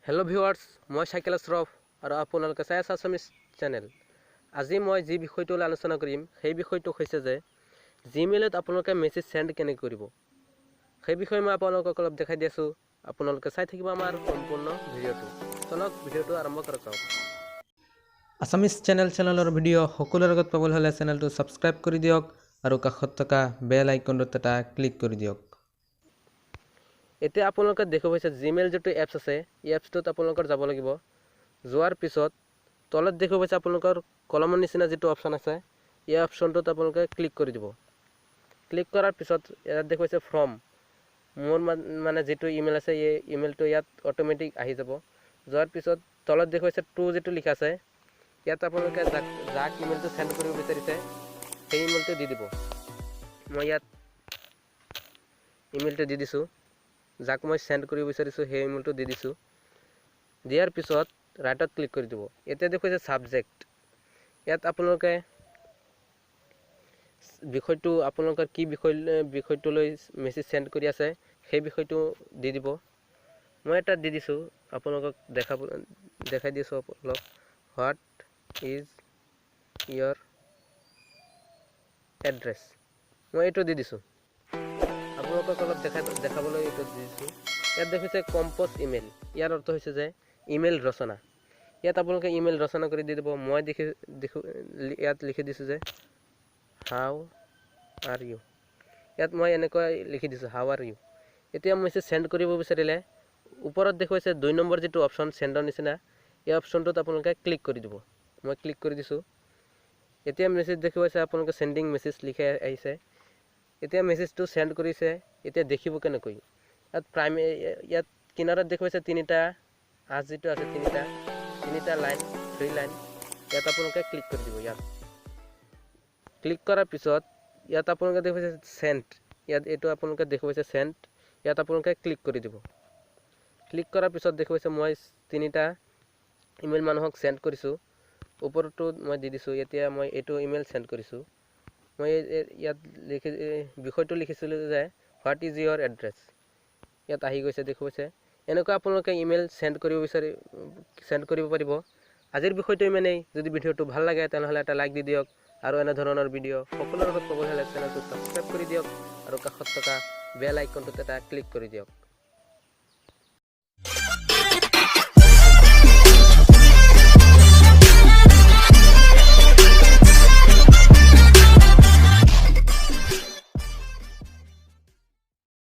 Hello' viewers, মই cycle Ashraf আৰু আপোনালোকে চাই আছে আছামিজ চেনেল। আজি মই যি বিষয়টো আলোচনা কৰিম সেই বিষয়টো হৈছে যে জিমেইলত আপোনালোকে মেছেজ চেণ্ড কেনেকৈ কৰিব। সেই বিষয়ে মই আপোনালোকক অলপ দেখাই দি আছোঁ। আপোনালোকে চাই থাকিব আমাৰ সম্পূৰ্ণ ভিডিঅ'টো। চলক ভিডিঅ'টো আৰম্ভ কৰা যাওক। আছামিজ চেনেলৰ ভিডিঅ' সকলোৰে আগত পাবলৈ হ'লে চেনেলটো ছাবস্ক্ৰাইব কৰি দিয়ক আৰু কাষত থকা বেল আইকনটোত এটা ক্লিক কৰি দিয়ক। এতিয়া আপোনালোকে দেখা পাইছে জিমেইল যিটো এপছ আছে, এই এপছটোত আপোনালোকৰ যাব লাগিব। যোৱাৰ পিছত তলত দেখা পাইছে আপোনালোকৰ কলমৰ নিচিনা যিটো অপশ্যন আছে, এই অপশ্যনটোত আপোনালোকে ক্লিক কৰি দিব। ক্লিক কৰাৰ পিছত ইয়াত দেখা পাইছে ফ্ৰম, মোৰ মানে যিটো ইমেইল আছে এই ইমেইলটো ইয়াত অট'মেটিক আহি যাব। যোৱাৰ পিছত তলত দেখা পাইছে টু যিটো লিখা আছে, ইয়াত আপোনালোকে যাক ইমেইলটো চেণ্ড কৰিব বিচাৰিছে সেই ইমেইলটো দি দিব। মই ইয়াত ইমেইলটো দি দিছোঁ। যাক মই চেণ্ড কৰিব বিচাৰিছোঁ সেই ইমেইলটো দি দিছোঁ। দিয়াৰ পিছত ৰাইটত ক্লিক কৰি দিব। এতিয়া দেখুৱাইছে ছাবজেক্ট, ইয়াত আপোনালোকে বিষয়টো আপোনালোকৰ কি বিষয়টো লৈ মেছেজ চেণ্ড কৰি আছে সেই বিষয়টো দি দিব। মই এটা দি দিছোঁ, আপোনালোকক দেখাই দিছোঁ অলপ। হোৱাট ইজ ইয়ৰ এড্ৰেছ, মই এইটো দি দিছোঁ। আপোনালোকক অলপ দেখাবলৈ এইটো দিছোঁ। ইয়াত দেখিছে কম্প'জ ইমেইল, ইয়াৰ অৰ্থ হৈছে যে ইমেইল ৰচনা। ইয়াত আপোনালোকে ইমেইল ৰচনা কৰি দি দিব। মই ইয়াত লিখি দিছোঁ যে হাউ আৰ ইউ। ইয়াত মই এনেকৈ লিখি দিছোঁ হাউ আৰ ইউ। এতিয়া মেছেজ চেণ্ড কৰিব বিচাৰিলে ওপৰত দেখুৱাইছে 2 নম্বৰ যিটো অপশ্যন চেণ্ডৰ নিচিনা, এই অপশ্যনটোত আপোনালোকে ক্লিক কৰি দিব। মই ক্লিক কৰি দিছোঁ। এতিয়া মেছেজ দেখুৱাইছে আপোনালোকে চেণ্ডিং মেছেজ লিখি আহিছে। এতিয়া মেছেজটো চেণ্ড কৰিছে। এতিয়া দেখিব কেনেকৈ, ইয়াত কিনাৰত দেখুৱাইছে 3টা যিটো আছে 3টা লাইন, 3 লাইন। ইয়াত আপোনালোকে ক্লিক কৰি দিব। ইয়াত ক্লিক কৰাৰ পিছত ইয়াত আপোনালোকে দেখুৱাইছে চেণ্ড, ইয়াত এইটো আপোনালোকে দেখুৱাইছে চেণ্ড, ইয়াত আপোনালোকে ক্লিক কৰি দিব। ক্লিক কৰাৰ পিছত দেখুৱাইছে মই 3টা ইমেইল মানুহক চেণ্ড কৰিছোঁ। ওপৰতো মই দি দিছোঁ। এতিয়া মই এইটো ইমেইল চেণ্ড কৰিছোঁ। মই ইয়াত বিষয়টো লিখিছিলোঁ যে হোৱাট ইজ ইয়ৰ এড্ৰেছ, ইয়াত আহি গৈছে দেখুৱাইছে। এনেকৈ আপোনালোকে ইমেইল চেণ্ড কৰিব পাৰিব। আজিৰ বিষয়টো ইমানেই। যদি ভিডিঅ'টো ভাল লাগে তেনেহ'লে এটা লাইক দি দিয়ক আৰু এনেধৰণৰ ভিডিঅ' সকলোৰে লগত পাবলৈ হ'লে চেনেলটো ছাবস্ক্ৰাইব কৰি দিয়ক আৰু কাষত থকা বেল আইকনটোত এটা ক্লিক কৰি দিয়ক।